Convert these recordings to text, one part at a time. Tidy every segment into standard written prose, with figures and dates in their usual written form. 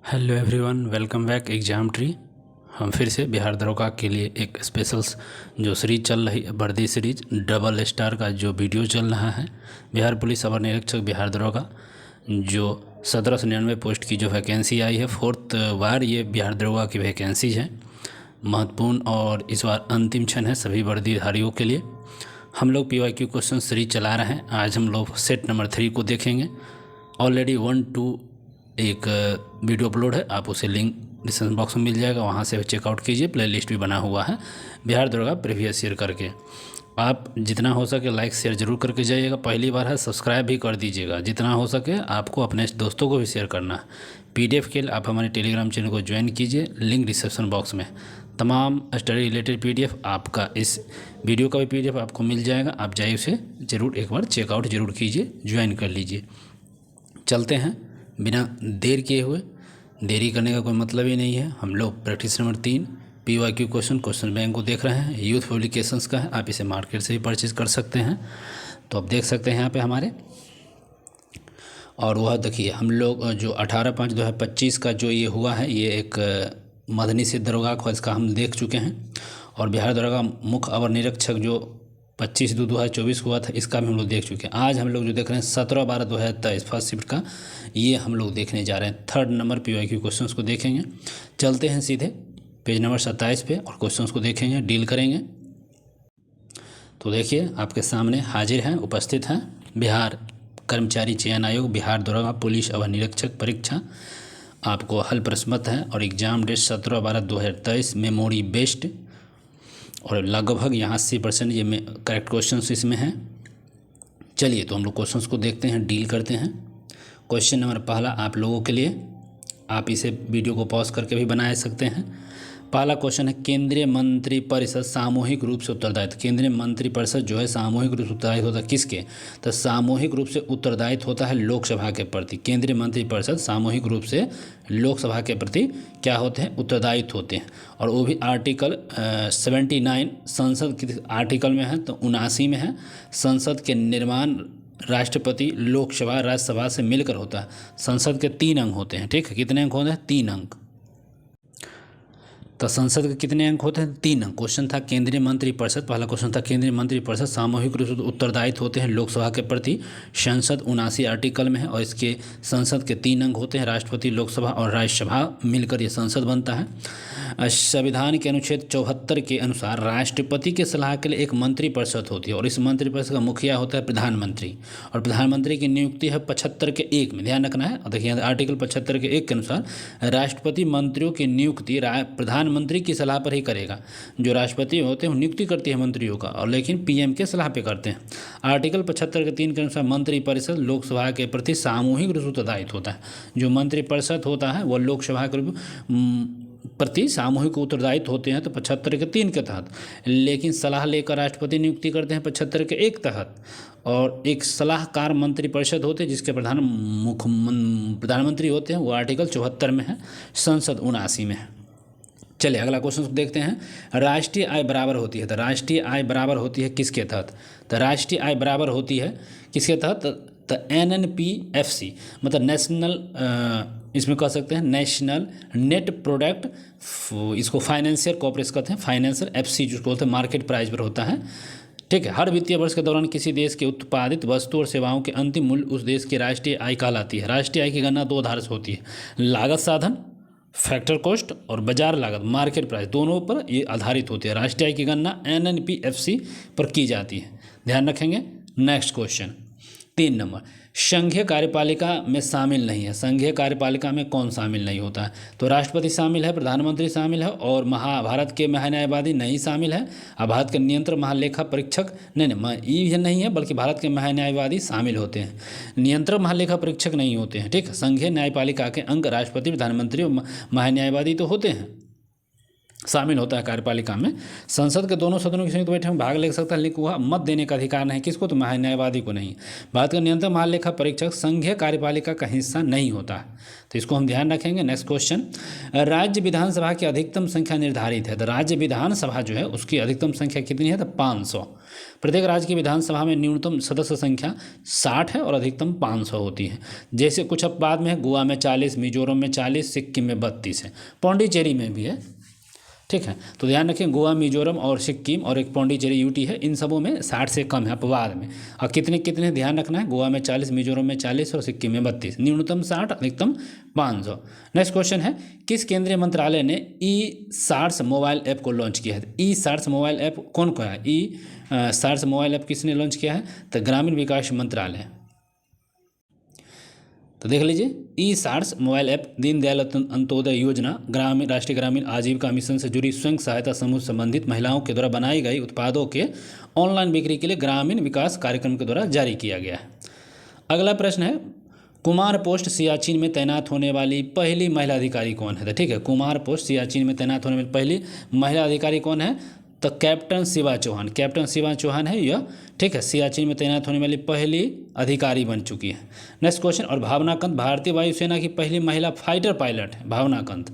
Hello everyone, welcome back exam tree. हम फिर से बिहार दरोगा के लिए एक स्पेशल जो सीरीज चल रही है, वर्दी सीरीज डबल स्टार का जो वीडियो चल रहा है, बिहार पुलिस अवर निरीक्षक बिहार दरोगा जो 1799 पोस्ट की जो वैकेंसी आई है, फोर्थ बार ये बिहार दरोगा की वैकेंसी है, महत्वपूर्ण और इस बार अंतिम क्षण है सभी वर्दीधारियों के लिए। हम लोग PYQ क्वेश्चन सीरीज चला रहे हैं। आज हम लोग सेट नंबर 3 को देखेंगे। ऑलरेडी 1 2 एक वीडियो अपलोड है, आप उसे लिंक डिस्क्रिप्शन बॉक्स में मिल जाएगा, वहाँ से चेकआउट कीजिए। प्लेलिस्ट भी बना हुआ है बिहार दरोगा प्रीवियस ईयर करके। आप जितना हो सके लाइक शेयर जरूर करके जाइएगा। पहली बार है, सब्सक्राइब भी कर दीजिएगा। जितना हो सके आपको अपने दोस्तों को भी शेयर करना है। PDF के लिए आप हमारे टेलीग्राम चैनल को ज्वाइन कीजिए, लिंक डिस्क्रिप्शन बॉक्स में। तमाम स्टडी रिलेटेड PDF आपका, इस वीडियो का भी PDF आपको मिल जाएगा। आप जाइए उसे ज़रूर एक बार चेकआउट जरूर कीजिए, ज्वाइन कर लीजिए। चलते हैं बिना देर किए हुए। देरी करने का कोई मतलब ही नहीं है। हम लोग practice number 3 PYQ question bank को देख रहे हैं। यूथ पब्लिकेशंस का है, आप इसे मार्केट से भी परचेज कर सकते हैं। तो आप देख सकते हैं यहाँ पे हमारे, और वह देखिए हम लोग जो 18/5/2025 का जो ये हुआ है, ये एक मदनी से दरोगा को इसका हम देख चुके हैं। और बिहार दरोगा मुख्य अवर निरीक्षक जो 25/2/2024 को हुआ था, इसका भी हम लोग देख चुके हैं। आज हम लोग जो देख रहे हैं 17/12/2023 फर्स्ट शिफ्ट का, ये हम लोग देखने जा रहे हैं। थर्ड नंबर PYQ क्वेश्चंस को देखेंगे। चलते हैं सीधे पेज नंबर 27 पे और क्वेश्चंस को देखेंगे, डील करेंगे। तो देखिए आपके सामने हाजिर हैं, उपस्थित हैं बिहार कर्मचारी चयन आयोग बिहार दरोगा पुलिस अवर निरीक्षक परीक्षा। आपको हल प्रश्नपत्र है और एग्जाम डेट 17/12/2023, मेमोरी बेस्ड, और लगभग यहाँ 80% ये में करेक्ट क्वेश्चन इसमें हैं। चलिए तो हम लोग क्वेश्चंस को देखते हैं, डील करते हैं। क्वेश्चन नंबर पहला आप लोगों के लिए, आप इसे वीडियो को पॉज करके भी बना सकते हैं। पहला क्वेश्चन है, केंद्रीय मंत्रिपरिषद सामूहिक रूप से उत्तरदायित्व। केंद्रीय मंत्रिपरिषद जो है सामूहिक रूप से उत्तरदायित्व होता है किसके? तो सामूहिक रूप से उत्तरदायित्व होता है लोकसभा के प्रति। केंद्रीय मंत्रिपरिषद सामूहिक रूप से लोकसभा के प्रति क्या होते हैं? उत्तरदायित्व होते हैं। और वो भी आर्टिकल 79 संसद के आर्टिकल में है, तो 79 में है। संसद के निर्माण राष्ट्रपति, लोकसभा, राज्यसभा से मिलकर होता है। संसद के 3 अंग होते हैं, ठीक है। कितने अंक होते हैं? 3 अंक। तो संसद के कितने अंक होते हैं? 3 अंक। क्वेश्चन था केंद्रीय मंत्रिपरिषद, पहला क्वेश्चन था केंद्रीय मंत्रिपरिषद सामूहिक रूप से उत्तरदायित्व होते हैं लोकसभा के प्रति। संसद 79 आर्टिकल में है और इसके संसद के 3 अंग होते हैं, राष्ट्रपति, लोकसभा और राज्यसभा मिलकर ये संसद बनता है। संविधान के अनुच्छेद 74 के अनुसार राष्ट्रपति के सलाह के लिए एक मंत्रिपरिषद होती है और इस मंत्रिपरिषद का मुखिया होता है प्रधानमंत्री। और प्रधानमंत्री की नियुक्ति है 75 के 1 में, ध्यान रखना है। और देखिए आर्टिकल 75 के 1 के अनुसार राष्ट्रपति मंत्रियों की नियुक्ति प्रधानमंत्री की सलाह पर ही करेगा। जो राष्ट्रपति होते हैं वो नियुक्ति करती है मंत्रियों का, और लेकिन PM के सलाह पे करते हैं। आर्टिकल 75 के 3 के अनुसार मंत्रिपरिषद लोकसभा के प्रति सामूहिक रूप से उत्तरदायित्व होता है। जो मंत्रिपरिषद होता है वह लोकसभा के प्रति सामूहिक उत्तरदायित्व होते हैं, तो 75 के 3 के तहत। लेकिन सलाह लेकर राष्ट्रपति नियुक्ति करते हैं 75 के 1 तहत। और एक सलाहकार मंत्रिपरिषद होते हैं जिसके प्रधानमंत्री होते हैं, वो आर्टिकल 74 में है, संसद 79 में है। चलिए अगला क्वेश्चन देखते हैं। राष्ट्रीय आय बराबर होती है, तो राष्ट्रीय आय बराबर होती है किसके तहत? तो राष्ट्रीय आय बराबर होती है किसके तहत? तो NNPFC, मतलब नेशनल, इसमें कह सकते हैं नेशनल नेट प्रोडक्ट, इसको फाइनेंशियल कॉर्पोरेशन कहते हैं, फाइनेंशियल FC जिसको बोलते हैं मार्केट प्राइस पर होता है, ठीक है। हर वित्तीय वर्ष के दौरान किसी देश के उत्पादित वस्तु और सेवाओं के अंतिम मूल्य उस देश की राष्ट्रीय आय कहलाती है। राष्ट्रीय आय की गणना 2 आधार से होती है, लागत साधन फैक्टर कॉस्ट और बाजार लागत मार्केट प्राइस, दोनों पर ये आधारित होती है। राष्ट्रीय आय की गणना NNPFC पर की जाती है, ध्यान रखेंगे। नेक्स्ट क्वेश्चन 3 नंबर, संघीय कार्यपालिका में शामिल नहीं है। संघीय कार्यपालिका में कौन शामिल नहीं होता है? तो राष्ट्रपति शामिल है, प्रधानमंत्री शामिल है, और भारत के महान्यायवादी नहीं शामिल है। अब भारत के नियंत्रक महालेखा परीक्षक ये नहीं है, बल्कि भारत के महान्यायवादी शामिल होते हैं। नियंत्रक महालेखा परीक्षक नहीं होते हैं, ठीक है। संघीय न्यायपालिका के अंग राष्ट्रपति, प्रधानमंत्री और महान्यायवादी तो होते हैं। शामिल होता है कार्यपालिका में। संसद के दोनों सदनों की संयुक्त बैठक में भाग ले सकता है, लेकिन वह मत देने का अधिकार नहीं। किसको? तो न्यायवादी को नहीं। भारत का नियंत्रण महालेखा परीक्षक संघीय कार्यपालिका का हिस्सा नहीं होता है, तो इसको हम ध्यान रखेंगे। नेक्स्ट क्वेश्चन, राज्य विधानसभा की अधिकतम संख्या निर्धारित है। तो राज्य विधानसभा जो है उसकी अधिकतम संख्या कितनी है? तो 500। प्रत्येक राज्य की विधानसभा में न्यूनतम सदस्य संख्या 60 है और अधिकतम 500 होती है। जैसे कुछ अब बाद में है, गोवा में 40, मिजोरम में 40, सिक्किम में 32 है, पौंडीचेरी में भी है। ठीक है, तो ध्यान रखें, गोवा, मिजोरम और सिक्किम और एक पौंडीचेरी यूटी है, इन सबों में 60 से कम है अपवाद में। और कितने कितने ध्यान रखना है? गोवा में 40, मिजोरम में 40 और सिक्किम में 32, न्यूनतम 60, अधिकतम 500। नेक्स्ट क्वेश्चन है, किस केंद्रीय मंत्रालय ने ई-सार्स मोबाइल ऐप को लॉन्च किया है? ई-सार्स मोबाइल ऐप कौन को है? ई-सार्स मोबाइल ऐप किसने लॉन्च किया है? तो ग्रामीण विकास मंत्रालय। तो देख लीजिए, ई-सार्स मोबाइल ऐप दीनदयाल अंत्योदय योजना ग्रामीण राष्ट्रीय ग्रामीण आजीविका मिशन से जुड़ी स्वयं सहायता समूह संबंधित महिलाओं के द्वारा बनाई गई उत्पादों के ऑनलाइन बिक्री के लिए ग्रामीण विकास कार्यक्रम के द्वारा जारी किया गया है। अगला प्रश्न है, कुमार पोस्ट सियाचिन में तैनात होने वाली पहली महिला अधिकारी कौन है? तो ठीक है, कुमार पोस्ट सियाचिन में तैनात होने वाली पहली महिला अधिकारी कौन है? तो कैप्टन शिवा चौहान। कैप्टन शिवा चौहान है यह, ठीक है, सियाचिन में तैनात होने वाली पहली अधिकारी बन चुकी है। नेक्स्ट क्वेश्चन, और भावना कंत भारतीय वायुसेना की पहली महिला फाइटर पायलट है, भावना कंत।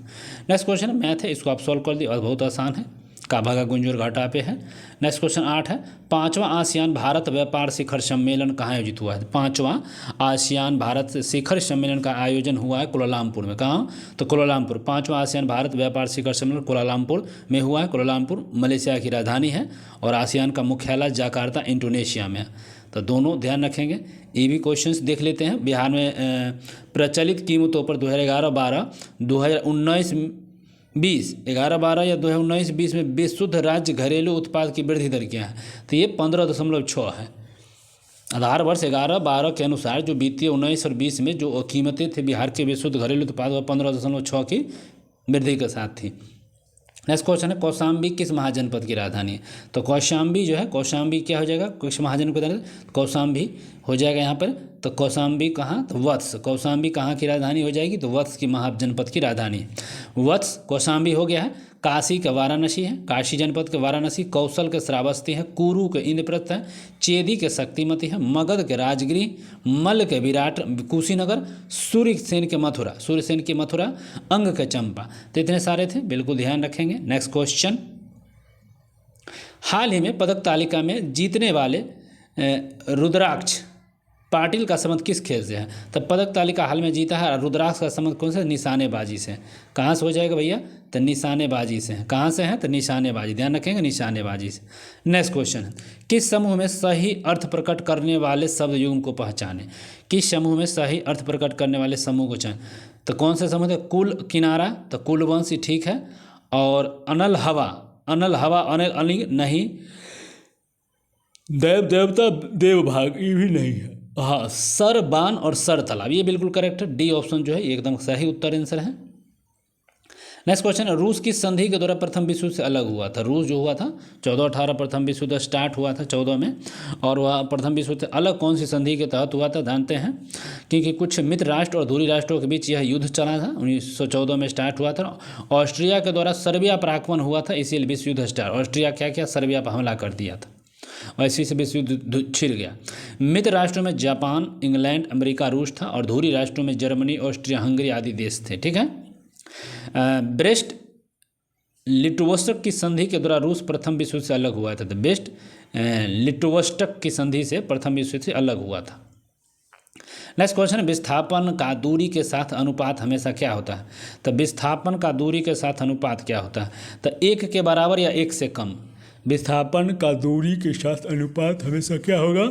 नेक्स्ट क्वेश्चन मैथ है, इसको आप सॉल्व कर दिए और बहुत आसान है, का भागा गुंजर घाटा पे है। नेक्स्ट क्वेश्चन 8 है, 5वां आसियान भारत व्यापार शिखर सम्मेलन कहाँ आयोजित हुआ है? 5वां आसियान भारत शिखर सम्मेलन का आयोजन हुआ है कोलालमपुर में। कहाँ? तो कोलालमपुर। 5वां आसियान भारत व्यापार शिखर सम्मेलन कोलालमपुर में हुआ है। कोलालमपुर मलेशिया की राजधानी है और आसियान का मुख्यालय जकार्ता इंडोनेशिया में है। तो दोनों ध्यान रखेंगे। ये भी क्वेश्चंस देख लेते हैं। बिहार में प्रचलित कीमतों पर 2011-12, 2019-20, 11-12 या 2019-20 में विशुद्ध राज्य घरेलू उत्पाद की वृद्धि दर क्या है? तो ये 15.6 है। आधार वर्ष 11-12 के अनुसार जो वित्तीय 19 और 20 में जो कीमतें थे बिहार के विशुद्ध घरेलू उत्पाद वह 15.6 की वृद्धि के साथ थी। नेक्स्ट क्वेश्चन है, कौशाम्बी किस महाजनपद की राजधानी है? तो कौशाम्बी जो है, कौशाम्बी क्या हो जाएगा? किस महाजनपद? कौशाम्बी हो जाएगा यहाँ पर। तो कौशाम्बी कहाँ? तो वत्स। कौशाम्बी कहाँ की राजधानी हो जाएगी? तो वत्स की महाजनपद की राजधानी है। वत्स कौशाम्बी हो गया है। काशी का वाराणसी है, काशी जनपद के वाराणसी। कौशल के श्रावस्ती है। कुरु के इंद्रप्रस्थ है। चेदी के शक्तिमती है। मगध के राजगिरी। मल्ल के विराट कुशीनगर। सूर्यसेन के मथुरा, सूर्यसेन की मथुरा। अंग के चंपा। तो इतने सारे थे, बिल्कुल ध्यान रखेंगे। नेक्स्ट क्वेश्चन, हाल ही में पदक तालिका में जीतने वाले रुद्राक्ष पाटिल का संबंध किस खेल से है? तो पदक तालिका हाल में जीता है रुद्राक्ष का संबंध कौन से? निशानेबाजी से। कहाँ से हो जाएगा भैया? तो निशानेबाजी से। कहाँ से है? तो निशानेबाजी, ध्यान रखेंगे, निशानेबाजी से। नेक्स्ट क्वेश्चन है, किस समूह में सही अर्थ प्रकट करने वाले शब्द युग्म को पहचाने? किस समूह में सही अर्थ प्रकट करने वाले समूह को पहचाने? तो कौन से समूह थे? कुल किनारा, तो कुलवंशी, ठीक है। और अनल हवा, अनल हवा, अनल अनिल नहीं, देव देवता देव भाग, ये भी नहीं है। हाँ, सर बान और सर तालाब, ये बिल्कुल करेक्ट है। डी ऑप्शन जो है ये एकदम सही उत्तर आंसर है। नेक्स्ट क्वेश्चन है, रूस की संधि के द्वारा प्रथम विश्व युद्ध से अलग हुआ था? रूस जो हुआ था 14-18 प्रथम विश्व युद्ध स्टार्ट हुआ था 14 में, और वह प्रथम विश्व युद्ध से अलग कौन सी संधि के तहत हुआ था? जानते हैं, क्योंकि कुछ मित्र राष्ट्र और धुरी राष्ट्रों के बीच यह युद्ध चला था। 1914 में स्टार्ट हुआ था। ऑस्ट्रिया के द्वारा सर्बिया पर आक्रमण हुआ था, इसीलिए विश्व युद्ध स्टार्ट। ऑस्ट्रिया क्या किया? सर्बिया पर हमला कर दिया था और इसी से विश्व युद्ध छिड़ गया। मित्र राष्ट्रों में जापान, इंग्लैंड, अमेरिका, रूस था, और धुरी राष्ट्रों में जर्मनी, ऑस्ट्रिया, हंगरी आदि देश थे। ठीक है। ब्रेस्ट लिटोवस्टक की संधि के द्वारा रूस प्रथम विश्व युद्ध से अलग हुआ था। तो ब्रेस्ट लिटोवस्टक की संधि से प्रथम विश्व युद्ध से अलग हुआ था। नेक्स्ट क्वेश्चन है, विस्थापन का दूरी के साथ अनुपात हमेशा क्या होता है? तो विस्थापन का दूरी के साथ अनुपात क्या होता है? तो 1 के बराबर या 1 से कम। विस्थापन का दूरी के साथ अनुपात हमेशा क्या होगा?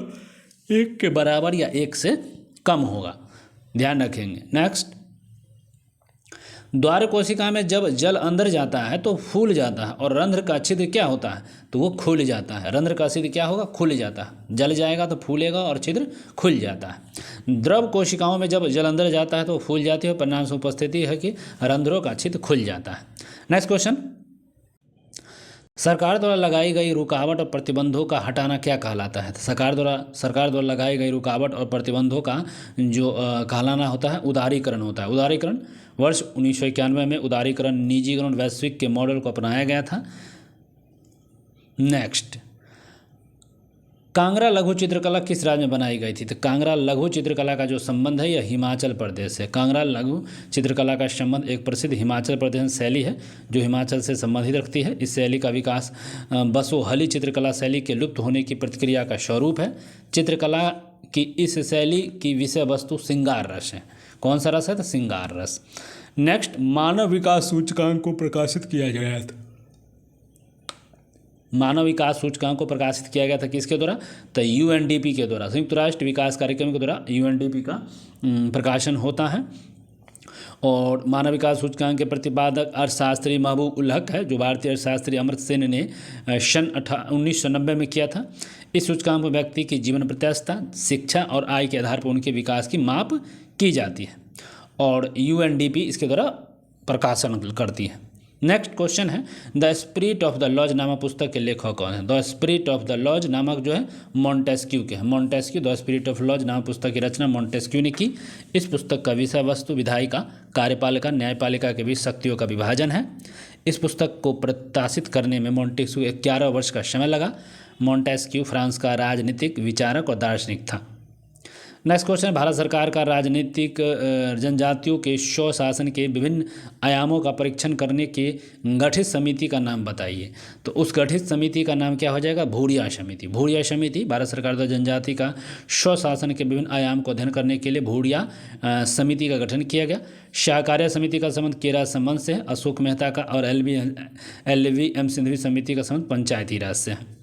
1 के बराबर या 1 से कम होगा, ध्यान रखेंगे। नेक्स्ट, द्वार कोशिका में जब जल अंदर जाता है तो फूल जाता है, और रंध्र का छिद्र क्या होता है? तो वो खुल जाता है। रंध्र का छिद्र क्या होगा? खुल जाता है। जल जाएगा तो फूलेगा और छिद्र खुल जाता है। द्रव कोशिकाओं में जब जल अंदर जाता है तो फूल जाती है, परिणाम से उपस्थिति है कि रंध्रों का छिद्र खुल जाता है। नेक्स्ट क्वेश्चन, सरकार द्वारा लगाई गई रुकावट और प्रतिबंधों का हटाना क्या कहलाता है? तो सरकार द्वारा लगाई गई रुकावट और प्रतिबंधों का जो कहलाना होता है उदारीकरण होता है। उदारीकरण वर्ष 1991 में उदारीकरण, निजीकरण, वैश्विक के मॉडल को अपनाया गया था। नेक्स्ट, कांगड़ा लघु चित्रकला किस राज्य में बनाई गई थी? तो कांगड़ा लघु चित्रकला का जो संबंध है यह हिमाचल प्रदेश है। कांगड़ा लघु चित्रकला का संबंध एक प्रसिद्ध हिमाचल प्रदेश शैली है जो हिमाचल से संबंधित रखती है। इस शैली का विकास बसोहली चित्रकला शैली के लुप्त होने की प्रतिक्रिया का स्वरूप है। चित्रकला की इस शैली की विषय वस्तु श्रृंगार रस है। कौन सा रस है? तो श्रृंगार रस। नेक्स्ट, मानव विकास सूचकांक को प्रकाशित किया गया था। मानव विकास सूचकांक को प्रकाशित किया गया था किसके द्वारा? तो यूएनडीपी के द्वारा, संयुक्त राष्ट्र विकास कार्यक्रम के द्वारा यूएनडीपी का प्रकाशन होता है। और मानव विकास सूचकांक के प्रतिपादक अर्थशास्त्री महबूब उल हक है, जो भारतीय अर्थशास्त्री अमर्त्य सेन ने सन 1990 में किया था। इस सूचकांक में व्यक्ति की जीवन प्रत्याशा, शिक्षा और आय के आधार पर उनके विकास की माप की जाती है और यूएनडीपी इसके द्वारा प्रकाशन करती है। नेक्स्ट क्वेश्चन है, the spirit of the laws नामक पुस्तक के लेखक कौन है? The spirit of the laws नामक जो है मॉन्टेस्क्यू के है। Montesquieu the spirit of laws नामक पुस्तक की रचना मॉन्टेस्क्यू ने की। इस पुस्तक का विषय वस्तु विधायिका, कार्यपालिका, न्यायपालिका के बीच शक्तियों का विभाजन है। इस पुस्तक को प्रकाशित करने में मॉन्टेस्क्यू 11 वर्ष का समय लगा। मॉन्टेस्क्यू फ्रांस का राजनीतिक विचारक और दार्शनिक था। नेक्स्ट क्वेश्चन, भारत सरकार का राजनीतिक जनजातियों के स्वशासन के विभिन्न आयामों का परीक्षण करने के गठित समिति का नाम बताइए। तो उस गठित समिति का नाम क्या हो जाएगा? भूरिया समिति। भूरिया समिति भारत सरकार द्वारा जनजाति का स्वशासन के विभिन्न आयाम को अध्ययन करने के लिए भूरिया समिति का गठन किया गया। सहकार्य समिति का संबंध केरा संबंध से है। अशोक मेहता का और LV सिंघवी समिति का संबंध पंचायती राज से है।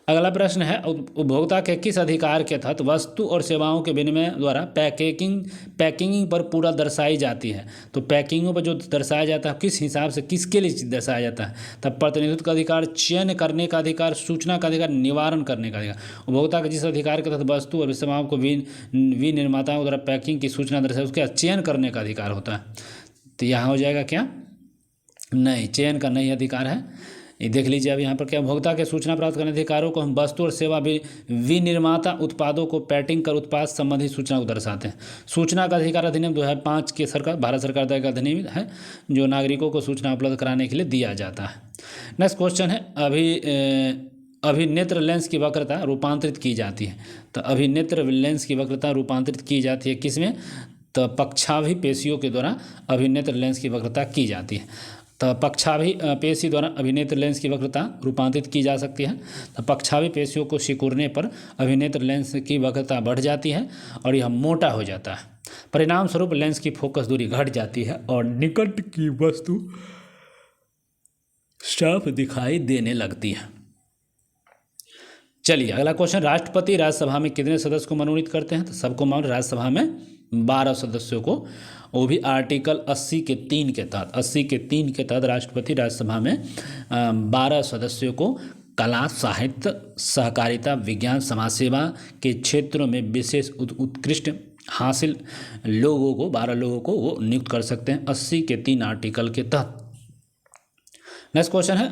अगला प्रश्न है, उपभोक्ता के किस अधिकार के तहत वस्तु और सेवाओं के विनिमय द्वारा पैकिंग पर पूरा दर्शाई जाती है? तो पैकिंगों पर जो दर्शाया जाता है किस हिसाब से, किसके लिए दर्शाया जाता है? तब प्रतिनिधित्व का अधिकार, चयन करने का अधिकार, सूचना का अधिकार, निवारण करने का अधिकार। उपभोक्ता के जिस अधिकार के तहत वस्तु और सेवाओं को विनिर्माताओं द्वारा पैकिंग की सूचना दर्शाए उसके चयन करने का अधिकार होता है। तो यहाँ हो जाएगा क्या? नहीं, चयन का नहीं अधिकार है। ये देख लीजिए अब यहाँ पर क्या, उपभोक्ता के सूचना प्राप्त करने अधिकारों को हम वस्तु और सेवा विनिर्माता उत्पादों को पैकिंग कर उत्पाद संबंधी सूचना को दर्शाते हैं। सूचना का अधिकार अधिनियम 2005 के भारत सरकार द्वारा अधिनियम है जो नागरिकों को सूचना उपलब्ध कराने के लिए दिया जाता है। नेक्स्ट क्वेश्चन है, अभिनेत्र लेंस की वक्रता रूपांतरित की जाती है। तो अभिनेत्र लेंस की वक्रता रूपांतरित की जाती है किसमें? तो पक्षाभि पेशियों के द्वारा अभिनेत्र लेंस की वक्रता की जाती है। तो पक्षाभि पेशी द्वारा अभिनेत्र लेंस की वक्रता रूपांतरित की जा सकती है। तो पक्षाभि पेशियों को सिकुड़ने पर अभिनेत्र लेंस की वक्रता बढ़ जाती है और यह मोटा हो जाता है। परिणाम स्वरूप लेंस की फोकस दूरी घट जाती है और निकट की वस्तु साफ दिखाई देने लगती है। चलिए अगला क्वेश्चन, राष्ट्रपति राज्यसभा में कितने सदस्य को मनोनीत करते हैं? तो सबको मान, राज्यसभा में 12 सदस्यों को, वो भी आर्टिकल 80 के 3 के तहत। 80 के 3 के तहत राष्ट्रपति राज्यसभा में 12 सदस्यों को कला, साहित्य, सहकारिता, विज्ञान, समाज सेवा के क्षेत्रों में विशेष उत्कृष्ट हासिल लोगों को, 12 लोगों को वो नियुक्त कर सकते हैं 80 के 3 आर्टिकल के तहत। नेक्स्ट क्वेश्चन है,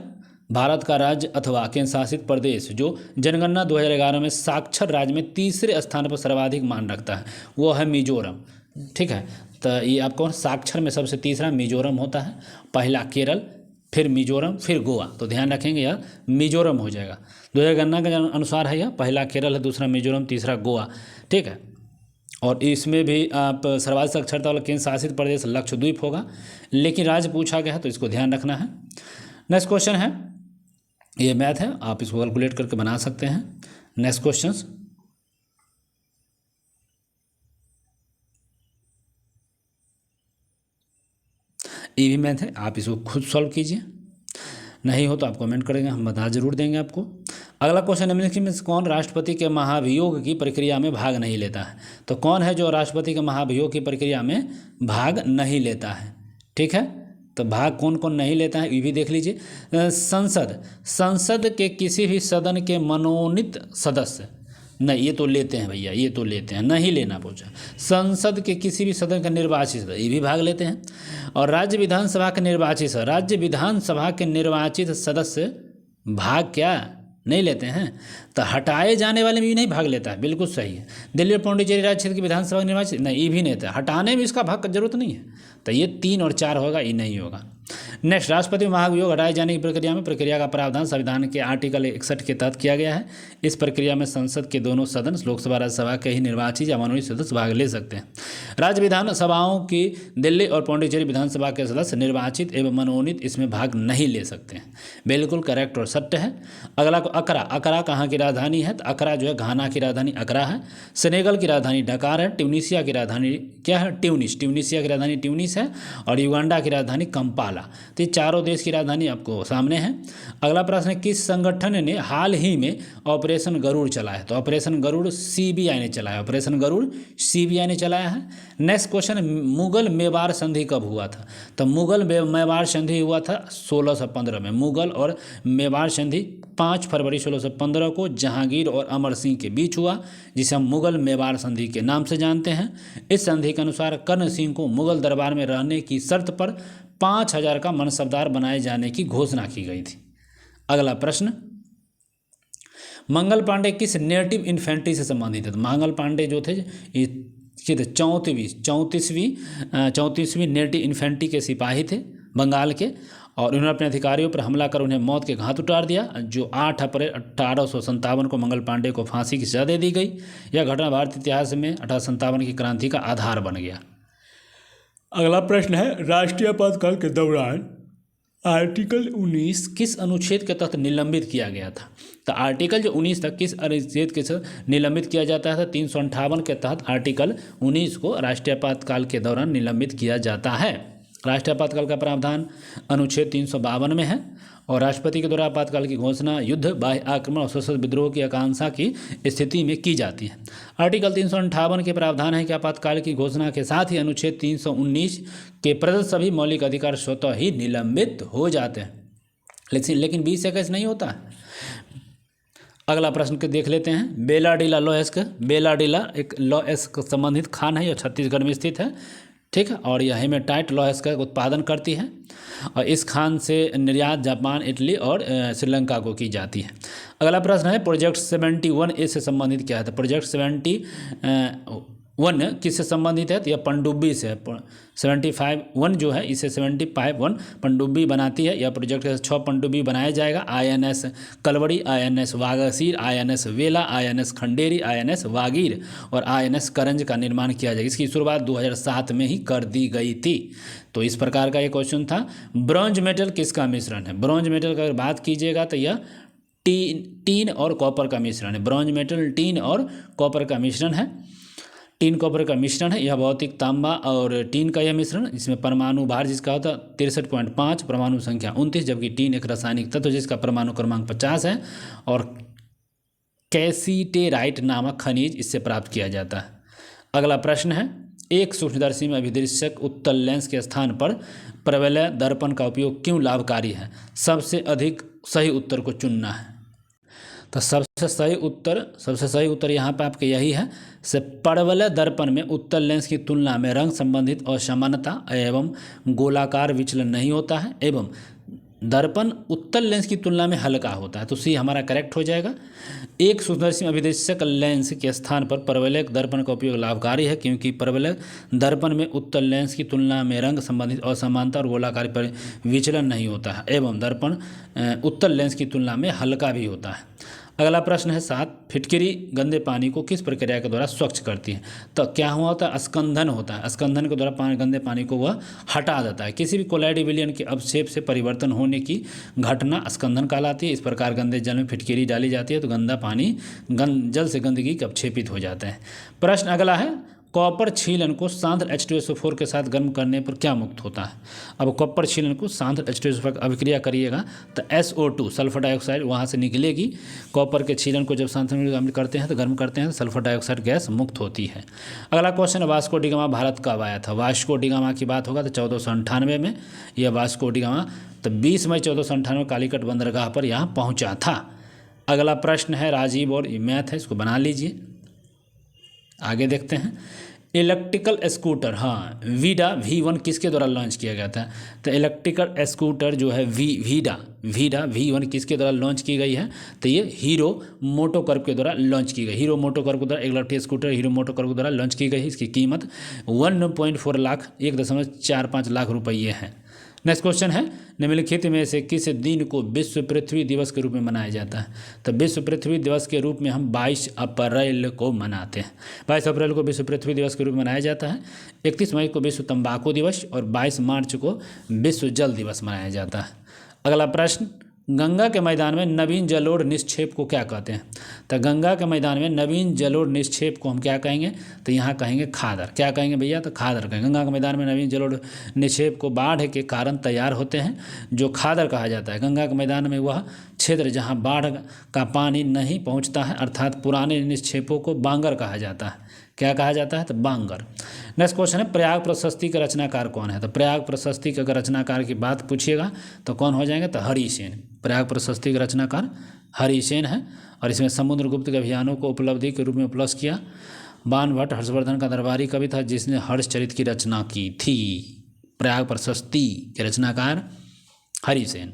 भारत का राज्य अथवा केंद्र शासित प्रदेश जो जनगणना 2011 में साक्षर राज्य में तीसरे स्थान पर सर्वाधिक मान रखता है वो है मिजोरम। ठीक है, तो ये आपको साक्षर में सबसे तीसरा मिजोरम होता है। पहला केरल, फिर मिजोरम, फिर गोवा। तो ध्यान रखेंगे यार, मिजोरम हो जाएगा। 2011 के अनुसार है यह, पहला केरल है, दूसरा मिजोरम, तीसरा गोवा। ठीक है, और इसमें भी आप सर्वाधिक साक्षरता वाला केंद्र शासित प्रदेश लक्षद्वीप होगा, लेकिन राज्य पूछा गया है तो इसको ध्यान रखना है। नेक्स्ट क्वेश्चन है, ये मैथ है, आप इसको कैलकुलेट करके बना सकते हैं। नेक्स्ट क्वेश्चन, ये भी मैथ है, आप इसको खुद सॉल्व कीजिए। नहीं हो तो आप कमेंट करेंगे, हम बता जरूर देंगे आपको। अगला क्वेश्चन, निम्नलिखित में से कौन राष्ट्रपति के महाभियोग की प्रक्रिया में भाग नहीं लेता है? तो कौन है जो राष्ट्रपति के महाभियोग की प्रक्रिया में भाग नहीं लेता है? ठीक है, तो भाग कौन कौन नहीं लेता है ये भी देख लीजिए। संसद के किसी भी सदन के मनोनीत सदस्य, नहीं ये तो लेते हैं भैया, ये तो लेते हैं, नहीं लेना पूछा। संसद के किसी भी सदन का निर्वाचित सदस्य, ये भी भाग लेते हैं। और राज्य विधानसभा के निर्वाचित सदस्य भाग क्या नहीं लेते हैं। तो हटाए जाने वाले में भी नहीं भाग लेता है, बिल्कुल सही है। दिल्ली और पौंडीचेरी राज्य क्षेत्र की विधानसभा निर्वाचित नहीं, ये भी नहीं था। हटाने में इसका भाग की जरूरत नहीं है, तो ये 3 और 4 होगा, ये नहीं होगा। नेक्स्ट, राष्ट्रपति महाभियोग हटाए जाने की प्रक्रिया का प्रावधान संविधान के आर्टिकल 61 के तहत किया गया है। इस प्रक्रिया में संसद के दोनों सदन, लोकसभा राज्यसभा के ही निर्वाचित या मनोनीत सदस्य भाग ले सकते हैं। राज्य विधानसभाओं की दिल्ली और पौंडीचेरी विधानसभा के सदस्य निर्वाचित एवं मनोनीत इसमें भाग नहीं ले सकते हैं। बिल्कुल करेक्ट और सत्य है। अगला को अकरा। अकरा कहाँ की राजधानी है? तो अकरा जो है घाना की राजधानी अकरा है। सेनेगल की राजधानी डकार है। ट्यूनीशिया की राजधानी क्या है? ट्यूनिस। ट्यूनीशिया की राजधानी ट्यूनिस है। और युगांडा की राजधानी कंपाला। तो ये चारों देश की राजधानी आपको सामने है। अगला प्रश्न है, किस संगठन ने हाल ही में ऑपरेशन गरुड़ चलाया? तो ऑपरेशन गरुड़ सीबीआई ने चलाया। ऑपरेशन गरुड़ सीबीआई ने चलाया है। नेक्स्ट क्वेश्चन, मुगल मेवाड़ संधि कब हुआ था? तो मुगल मेवाड़ संधि हुआ था 1615 में। मुगल और मेवाड़ संधि 5 फरवरी 1615 को जहांगीर और अमर सिंह के बीच हुआ, जिसे हम मुगल मेवाड़ संधि के नाम से जानते हैं। इस संधि के अनुसार कर्ण सिंह को मुगल दरबार में रहने की शर्त पर 5000 का मनसबदार बनाए जाने की घोषणा की गई थी। अगला प्रश्न, मंगल पांडे किस नेटिव इन्फेंट्री से संबंधित है? तो मंगल पांडे जो थे ये 34वीं नेटिव इन्फेंट्री के सिपाही थे बंगाल के, और उन्होंने अपने अधिकारियों पर हमला कर उन्हें मौत के घात उतार दिया। जो 8 अप्रैल 1857 को मंगल पांडे को फांसी की सजा दे दी गई। यह घटना भारतीय इतिहास में 1857 की क्रांति का आधार बन गया। अगला प्रश्न है, राष्ट्रीय आपातकाल के दौरान आर्टिकल 19 किस अनुच्छेद के तहत निलंबित किया गया था? तो आर्टिकल जो 19 तक किस अनुच्छेद के तहत निलंबित किया जाता है? 358 के तहत आर्टिकल 19 को राष्ट्रीय आपातकाल के दौरान निलंबित किया जाता है। राष्ट्रीय आपातकाल का प्रावधान अनुच्छेद 352 में है, और राष्ट्रपति के द्वारा आपातकाल की घोषणा युद्ध, बाह्य आक्रमण और सशस्त्र विद्रोह की आकांक्षा की स्थिति में की जाती है। आर्टिकल 358 के प्रावधान है कि आपातकाल की घोषणा के साथ ही अनुच्छेद 319 के प्रदत्त सभी मौलिक अधिकार स्वतः ही निलंबित हो जाते हैं। लेकिन 20 से कैसे नहीं होता है। अगला प्रश्न के देख लेते हैं, बेलाडीला लॉयस्क। बेलाडीला एक लॉयस्क संबंधित खान है, यह छत्तीसगढ़ में स्थित है, ठीक है, और यह हेमेटाइट लॉयस्क का उत्पादन करती है, और इस खान से निर्यात जापान, इटली और श्रीलंका को की जाती है। अगला प्रश्न है, प्रोजेक्ट 71A से संबंधित क्या है? तो प्रोजेक्ट 71 किससे संबंधित है? तो यह पनडुब्बी से। 75 जो है इसे 75 पनडुब्बी बनाती है। यह प्रोजेक्ट 6 पनडुब्बी बनाया जाएगा। INS कलवड़ी, INS वागासीर, INS वेला, INS खंडेरी, INS वागीर और INS करंज का निर्माण किया जाएगा। इसकी शुरुआत 2007 में ही कर दी गई थी। तो इस प्रकार का ये क्वेश्चन था। ब्रॉन्ज मेटल किसका मिश्रण है? ब्रॉन्ज मेटल का अगर बात कीजिएगा तो यह टीन और कॉपर का मिश्रण है। ब्रॉन्ज मेटल टीन और कॉपर का मिश्रण है। टीन कॉपर का मिश्रण है। यह भौतिक तांबा और टीन का यह मिश्रण, इसमें परमाणु भार जिसका होता है 63.5, परमाणु संख्या 29, जबकि टीन एक रासायनिक तत्व जिसका परमाणु क्रमांक 50 है, और कैसीटेराइट नामक खनिज इससे प्राप्त किया जाता है। अगला प्रश्न है, एक सूक्ष्मदर्शी में अभिदृश्यक उत्तल लेंस के स्थान पर प्रबलय दर्पण का उपयोग क्यों लाभकारी है? सबसे अधिक सही उत्तर को चुनना है। तो सबसे सही उत्तर यहाँ पे आपके यही है, से परवलय दर्पण में उत्तल लेंस की तुलना में रंग संबंधित असमानता एवं गोलाकार विचलन नहीं होता है, एवं दर्पण उत्तल लेंस की तुलना में हल्का होता है। तो सी हमारा करेक्ट हो जाएगा। एक सूक्ष्मदर्शी में अभिदृश्यक लेंस के स्थान पर परवलयक दर्पण का उपयोग लाभकारी है, क्योंकि परवलयक दर्पण में उत्तल लेंस की तुलना में रंग संबंधित असमानता और गोलाकार पर विचलन नहीं होता है, एवं दर्पण उत्तल लेंस की तुलना में हल्का भी होता है। अगला प्रश्न है 7, फिटकरी गंदे पानी को किस प्रक्रिया के द्वारा स्वच्छ करती है? तो क्या हुआ होता है? स्कंधन होता है। स्कंधन के द्वारा गंदे पानी को वह हटा देता है। किसी भी कोलाइड विलयन के अवक्षेप से परिवर्तन होने की घटना स्कंधन कहलाती है। इस प्रकार गंदे जल में फिटकरी डाली जाती है तो गंदा पानी जल से गंदगी अवक्षेपित हो जाता है। प्रश्न अगला है, कॉपर छीलन को सांद्र H2SO4 के साथ गर्म करने पर क्या मुक्त होता है? अब कॉपर छीलन को सांद्र H2SO4 अभिक्रिया करिएगा तो SO2 सल्फर डाइऑक्साइड वहाँ से निकलेगी। कॉपर के छीलन को जब सांद्र करते हैं तो गर्म करते हैं तो सल्फर डाइऑक्साइड गैस मुक्त होती है। अगला question, Vasco D gamma Bharat कब आया था? वास्को डी गामा की बात होगा तो 1498 में यह वास्को डी गामा तो 20 मई 1498 कालीकट बंदरगाह पर यहाँ पहुँचा था। अगला प्रश्न है राजीव और मैथ है, इसको बना लीजिए। आगे देखते हैं, इलेक्ट्रिकल स्कूटर, हाँ, वीडा V1 किसके द्वारा लॉन्च किया गया था? तो इलेक्ट्रिकल स्कूटर जो है वीडा V1 किसके द्वारा लॉन्च की गई है? तो ये हीरो मोटोकॉर्प के द्वारा लॉन्च की गई। हीरो मोटोकॉर्प के द्वारा इलेक्ट्रिक स्कूटर हीरो मोटोकॉर्प के द्वारा लॉन्च की गई। इसकी कीमत 1.4 लाख 1.45 लाख रुपये है। नेक्स्ट क्वेश्चन है, निम्नलिखित में से किस दिन को विश्व पृथ्वी दिवस के रूप में मनाया जाता है? तो विश्व पृथ्वी दिवस के रूप में हम 22 अप्रैल को मनाते हैं। 22 अप्रैल को विश्व पृथ्वी दिवस के रूप में मनाया जाता है। 31 मई को विश्व तंबाकू दिवस और 22 मार्च को विश्व जल दिवस मनाया जाता है। अगला प्रश्न, गंगा के मैदान में नवीन जलोढ़ निक्षेप को क्या कहते हैं? तो गंगा के मैदान में नवीन जलोढ़ निक्षेप को हम क्या कहेंगे? तो यहाँ कहेंगे खादर। क्या कहेंगे भैया? तो खादर कहेंगे। गंगा के मैदान में नवीन जलोढ़ निक्षेप को बाढ़ के कारण तैयार होते हैं, जो खादर कहा जाता है। गंगा के मैदान में वह क्षेत्र जहाँ बाढ़ का पानी नहीं पहुँचता है, अर्थात पुराने निक्षेपों को बांगर कहा जाता है। क्या कहा जाता है? तो बांगर। नेक्स्ट क्वेश्चन है, प्रयाग प्रशस्ति का रचनाकार कौन है? तो प्रयाग प्रशस्ति के अगर रचनाकार की बात पूछिएगा तो कौन हो जाएंगे? तो हरिसेन। प्रयाग प्रशस्ति के रचनाकार हरिसेन है। और इसमें समुद्रगुप्त के अभियानों को उपलब्धि के रूप में प्लस किया। बाणभट्ट हर्षवर्धन का दरबारी कवि था जिसने हर्षचरित की रचना की थी। प्रयाग प्रशस्ति के रचनाकार हरिसेन।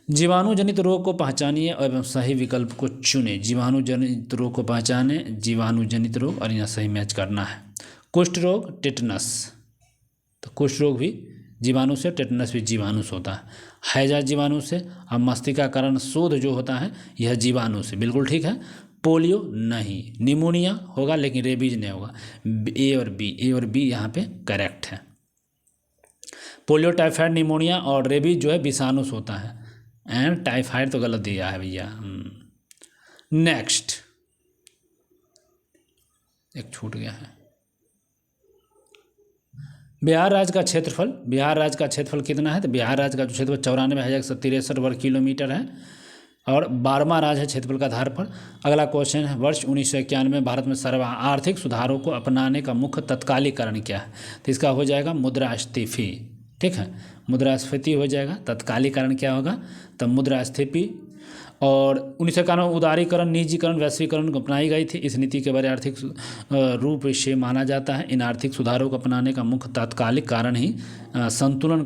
जीवाणु जनित रोग को पहचानिए एवं सही विकल्प को चुने। जीवाणु जनित रोग को पहचाने, जीवाणु जनित रोग, और यहाँ सही मैच करना है। कुष्ठ रोग, टेटनस। तो कुष्ठ रोग भी जीवाणु से, टेटनस भी जीवाणु से होता है। हैजा जीवाणु से, और मस्तिष्काकरण शोध जो होता है यह जीवाणु से। बिल्कुल ठीक है। पोलियो नहीं। निमोनिया होगा लेकिन रेबीज नहीं होगा। ए और बी यहाँ पे करेक्ट है। पोलियो, टाइफाइड, निमोनिया और रेबीज जो है विषाणु से होता है। एंड टाइफाइड तो गलत दिया है भैया। नेक्स्ट एक छूट गया है। बिहार राज्य का क्षेत्रफल, बिहार राज्य का क्षेत्रफल कितना है? तो बिहार राज्य का जो क्षेत्रफल 94,163 वर्ग किलोमीटर है और 12वां राज्य है क्षेत्रफल के आधार पर। अगला क्वेश्चन है, वर्ष 1991 में भारत में आर्थिक सुधारों को अपनाने का मुख्य तत्कालीकरण क्या है? तो इसका हो जाएगा मुद्रास्फीति। ठीक है, मुद्रास्फीति हो जाएगा। तत्कालीकरण क्या होगा? तब मुद्रास्फीति। और 1991 उदारीकरण, निजीकरण, वैश्वीकरण को अपनाई गई थी। इस नीति के बारे आर्थिक रूप से माना जाता है। इन आर्थिक सुधारों को अपनाने का मुख्य तात्कालिक कारण ही संतुलन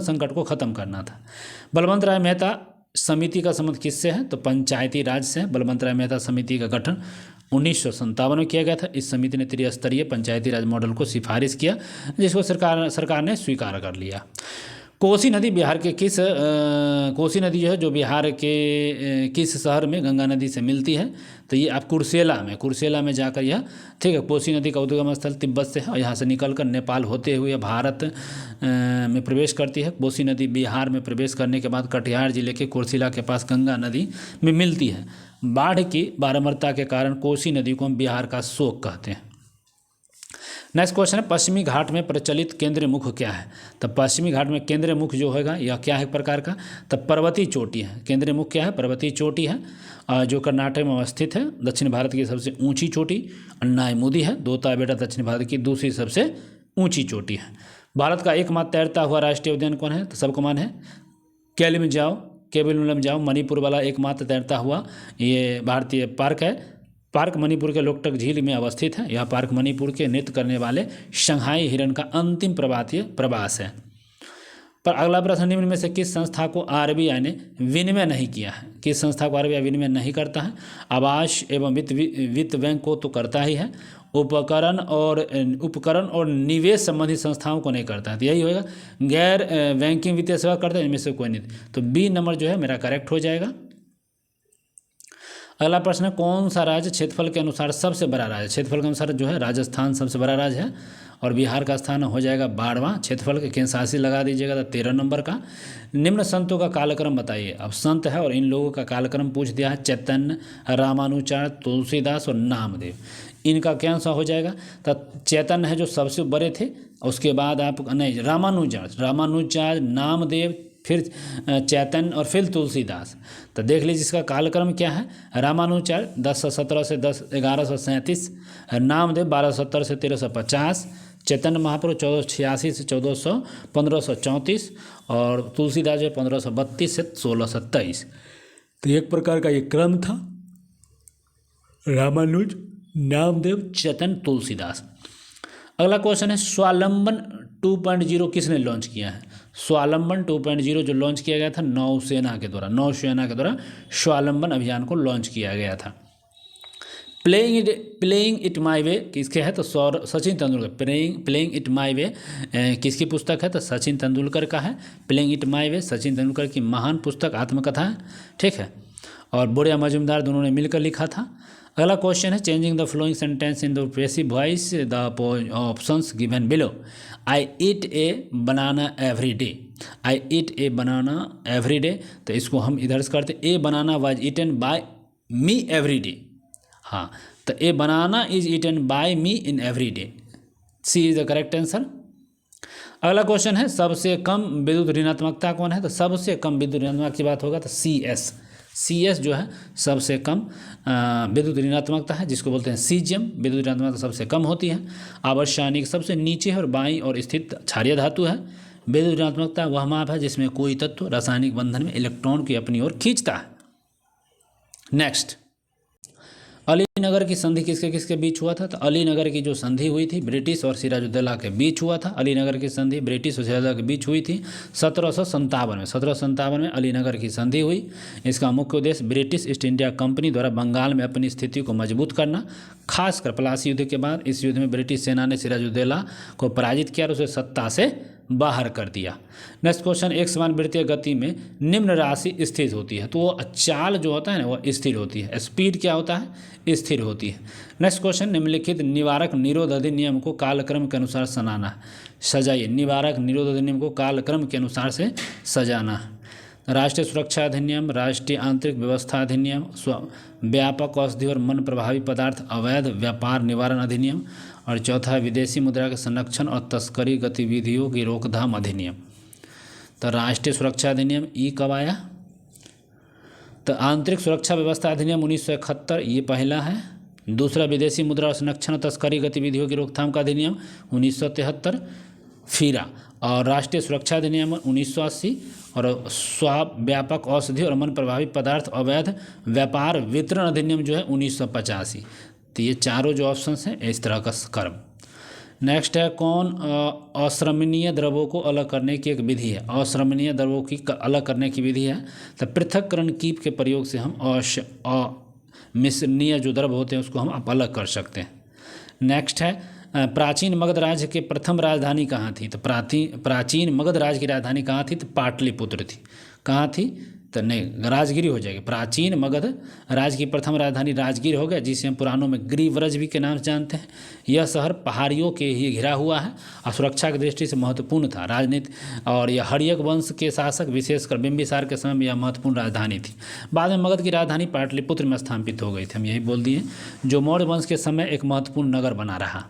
संकट को खत्म करना था। बलवंत राय मेहता समिति का संबंध किससे है? तो पंचायती राज से। बलवंत राय मेहता समिति का गठन 1957 में किया गया था। इस समिति ने त्रिस्तरीय पंचायती राज मॉडल को सिफारिश किया, जिसको सरकार ने स्वीकार कर लिया। कोसी नदी बिहार के कोसी नदी जो है जो बिहार के किस शहर में गंगा नदी से मिलती है? तो ये आप कुर्सेला में जाकर यह, ठीक है, कोसी नदी का उद्गम स्थल तिब्बत से है और यहाँ से निकलकर नेपाल होते हुए भारत में प्रवेश करती है। कोसी नदी बिहार में प्रवेश करने के बाद कटिहार जिले के कुर्सेला के पास गंगा नदी में मिलती है। बाढ़ की बारंबारता के कारण कोसी नदी को हम बिहार का शोक कहते हैं। नेक्स्ट क्वेश्चन है, पश्चिमी घाट में प्रचलित केंद्रीय मुख क्या है? तो पश्चिमी घाट में केंद्रीय मुख जो होगा यह क्या है एक प्रकार का? तो पर्वतीय चोटी है। केंद्रीय मुख क्या है? पर्वतीय चोटी है, जो कर्नाटक में अवस्थित है। दक्षिण भारत की सबसे ऊंची चोटी अन्नायमुदी है। दोताबेटा दक्षिण भारत की दूसरी सबसे ऊंची चोटी है। भारत का एकमात्र तैरता हुआ राष्ट्रीय उद्यान कौन है? तो सबको मान है केवलमजाओ मणिपुर वाला एकमात्र तैरता हुआ ये भारतीय पार्क है। पार्क मणिपुर के लोकटक झील में अवस्थित है। यह पार्क मणिपुर के नृत्य करने वाले शंघाई हिरण का अंतिम प्रवास है। पर अगला प्रश्न, निम्न में से किस संस्था को आरबीआई ने विनिमय नहीं किया है? किस संस्था को आरबीआई विनिमय नहीं करता है? आवास एवं वित्त बैंक को तो करता ही है। उपकरण और निवेश संबंधी संस्थाओं को नहीं करता है। तो यही होगा। गैर बैंकिंग वित्तीय सेवा करता है, इनमें से कोई नहीं। तो बी नंबर जो है मेरा करेक्ट हो जाएगा। अगला प्रश्न है, कौन सा राज्य क्षेत्रफल के अनुसार सबसे बड़ा राज्य? क्षेत्रफल के अनुसार जो है राजस्थान सबसे बड़ा राज्य है और बिहार का स्थान हो जाएगा 12वां। क्षेत्रफल के केंद्र शासित लगा दीजिएगा तो 13 नंबर का। निम्न संतों का कालक्रम बताइए। अब संत है और इन लोगों का कालक्रम पूछ दिया है। चैतन्य, रामानुचार्य, तुलसीदास और नामदेव। इनका क्या सा हो जाएगा? तो चैतन्य है जो सबसे बड़े थे, उसके बाद आप नहीं, रामानुचार्य, नामदेव, फिर चैतन्य और फिर तुलसीदास। तो देख लीजिए इसका कालक्रम क्या है। रामानुचार्य 1017 से 1137, नामदेव 1270 से 1350, चैतन्य महाप्रभु 1486 से 1534 और तुलसीदास जो 1532 से 1623। तो एक प्रकार का ये क्रम था। रामानुज, नामदेव, चेतन, तुलसीदास। अगला क्वेश्चन है स्वावलंबन 2.0 किसने लॉन्च किया है? स्वावलंबन 2.0 जो लॉन्च किया गया था नौसेना के द्वारा स्वावलंबन अभियान को लॉन्च किया गया था। प्लेइंग इट माई वे किसके है? तो Sachin Tendulkar. Playing it my way किसकी पुस्तक है? तो सचिन तेंदुलकर का है। Playing it my way Sachin Tendulkar की महान पुस्तक, आत्मकथा है, ठीक है। और बुढ़िया मजूमदार दोनों ने मिलकर लिखा था। अगला क्वेश्चन है changing the flowing sentence in the passive voice the options given below. I eat a banana every day. I eat a banana every day, तो इसको हम इधर से करते a banana was eaten by me every day. हाँ, तो a banana is eaten by me in every day. C is the correct answer. अगला question है सबसे कम विद्युत ऋणात्मकता कौन है? तो सबसे कम विद्युत ऋणात्मकता की बात होगा तो सी एस जो है सबसे कम विद्युत ऋणात्मकता है, जिसको बोलते हैं सीजियम। विद्युत ऋणात्मकता सबसे कम होती है। आवर्तसानिक सबसे नीचे है और बाईं और स्थित क्षारीय धातु है। विद्युत ऋणात्मकता वह माप है जिसमें कोई तत्व रासायनिक बंधन में इलेक्ट्रॉन की अपनी ओर खींचता है। नेक्स्ट, अलीनगर की संधि किसके किसके बीच हुआ था? तो अलीनगर की जो संधि हुई थी ब्रिटिश और सिराजुद्दौला के बीच हुआ था। अलीनगर की संधि ब्रिटिश और सिराजुद्दौला के बीच हुई थी 1757 में अलीनगर की संधि हुई। इसका मुख्य उद्देश्य ब्रिटिश ईस्ट इंडिया कंपनी द्वारा बंगाल में अपनी स्थिति को मजबूत करना, खासकर प्लासी युद्ध के बाद। इस युद्ध में ब्रिटिश सेना ने सिराजुद्दौला को पराजित किया और उसे सत्ता से बाहर कर दिया। नेक्स्ट क्वेश्चन, एक समान वृत्तीय गति में निम्न राशि स्थिर होती है। तो वो चाल जो होता है ना वो स्थिर होती है। स्पीड क्या होता है? स्थिर होती है। नेक्स्ट क्वेश्चन, निम्नलिखित निवारक निरोध अधिनियम को कालक्रम के अनुसार सजाना है। सजाइए। निवारक निरोध अधिनियम को कालक्रम के अनुसार से सजाना है। राष्ट्रीय सुरक्षा अधिनियम, राष्ट्रीय आंतरिक व्यवस्था अधिनियम, व्यापक औषधि और मन प्रभावी पदार्थ अवैध व्यापार निवारण अधिनियम, और चौथा है विदेशी मुद्रा के संरक्षण और तस्करी गतिविधियों की रोकथाम अधिनियम। तो राष्ट्रीय सुरक्षा अधिनियम ई कब आया? तो आंतरिक सुरक्षा व्यवस्था अधिनियम 1971, ये पहला है। दूसरा विदेशी मुद्रा और संरक्षण और तस्करी गतिविधियों की रोकथाम का अधिनियम 1973 फीरा, और राष्ट्रीय सुरक्षा अधिनियम 1980, और व्यापक औषधि और मन प्रभावी पदार्थ अवैध व्यापार वितरण अधिनियम जो है 1985। तो ये चारों जो ऑप्शंस हैं इस तरह का कर्म। नेक्स्ट है कौन अश्रमणीय द्रव्यों को अलग करने की एक विधि है? अश्रमणीय द्रव्यों की अलग करने की विधि है तो पृथक्करण कीप के प्रयोग से हम अमिश्रणीय जो द्रव्य होते हैं उसको हम अलग कर सकते हैं। नेक्स्ट है प्राचीन मगध राज्य के प्रथम राजधानी कहाँ थी? तो प्राचीन मगध राज्य की राजधानी कहाँ थी? तो पाटलिपुत्र थी। कहाँ थी? तो नहीं, राजगिरी हो जाएगी। प्राचीन मगध राज्य की प्रथम राजधानी राजगीर हो गया, जिसे हम पुराणों में गिरिव्रज भी के नाम से जानते हैं। यह शहर पहाड़ियों के ही घिरा हुआ है और सुरक्षा की दृष्टि से महत्वपूर्ण था। राजनीति और यह हर्यक वंश के शासक विशेषकर बिंबिसार के समय में यह महत्वपूर्ण राजधानी थी। बाद में मगध की राजधानी पाटलिपुत्र में स्थापित हो गई थी। हम यही बोल दिए, जो मौर्य वंश के समय एक महत्वपूर्ण नगर बना रहा।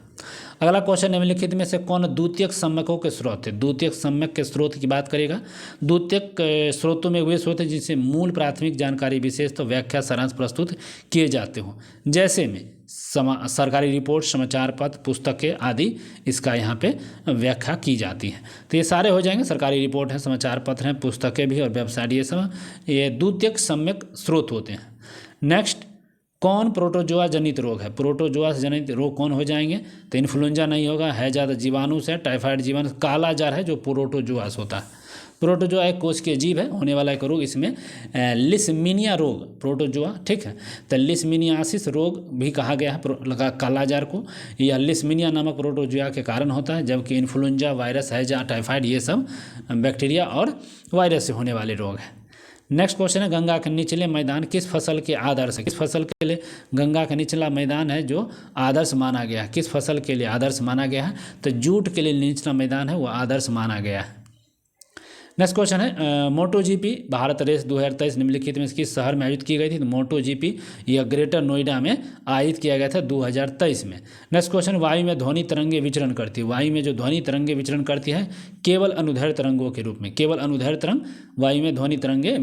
अगला क्वेश्चन, निम्नलिखित में से कौन द्वितीयक सम्यकों के स्रोत है? द्वितीयक सम्यक के स्रोत की बात करेगा। द्वितीयक स्रोतों में वे स्रोत हैं जिनसे मूल प्राथमिक जानकारी विशेष तो व्याख्या सारांश प्रस्तुत किए जाते हों, जैसे में सरकारी रिपोर्ट, समाचार पत्र, पुस्तकें आदि इसका यहाँ पे व्याख्या की जाती है। तो ये सारे हो जाएंगे, सरकारी रिपोर्ट है, समाचार पत्र हैं, पुस्तकें भी और वेबसाइट, ये सब ये द्वितीयक सम्यक स्रोत होते हैं। नेक्स्ट, कौन प्रोटोजोआ जनित रोग है? प्रोटोजोआ से जनित रोग कौन हो जाएंगे? तो इन्फ्लुएंजा नहीं होगा, है ज़्यादा जीवाणु से, टाइफाइड जीवाणु, काला जार है जो प्रोटोजोआस होता है। प्रोटोजोआ एक कोशिकीय जीव है, होने वाला एक रोग, इसमें लिस्मीनिया रोग प्रोटोजोआ, ठीक है। तो लिस्मीनियासिस रोग भी कहा गया है काला जार को, यह लिस्मीनिया नामक प्रोटोजोआ के कारण होता है, जबकि इन्फ्लुएंजा, वायरस, हैजा, टाइफाइड ये सब बैक्टीरिया और वायरस से होने वाले रोग हैं। नेक्स्ट क्वेश्चन है गंगा के निचले मैदान किस फसल के आदर्श है? किस फसल के लिए गंगा का निचला मैदान है जो आदर्श माना गया है? किस फसल के लिए आदर्श माना गया है? तो जूट के लिए निचला मैदान है वो आदर्श माना गया है। नेक्स्ट क्वेश्चन है मोटो जीपी भारत रेस 2023 निम्नलिखित में किस शहर में आयोजित की गई थी? तो मोटो जीपी यह ग्रेटर नोएडा में आयोजित किया गया था 2023 में। नेक्स्ट क्वेश्चन, वायु में ध्वनि तरंगे विचरण करती है। वायु में जो ध्वनि तरंगे विचरण करती है केवल अनुदैर्घ्य तरंगों के रूप में, केवल अनुदैर्घ्य तरंग वायु में ध्वनि तरंगे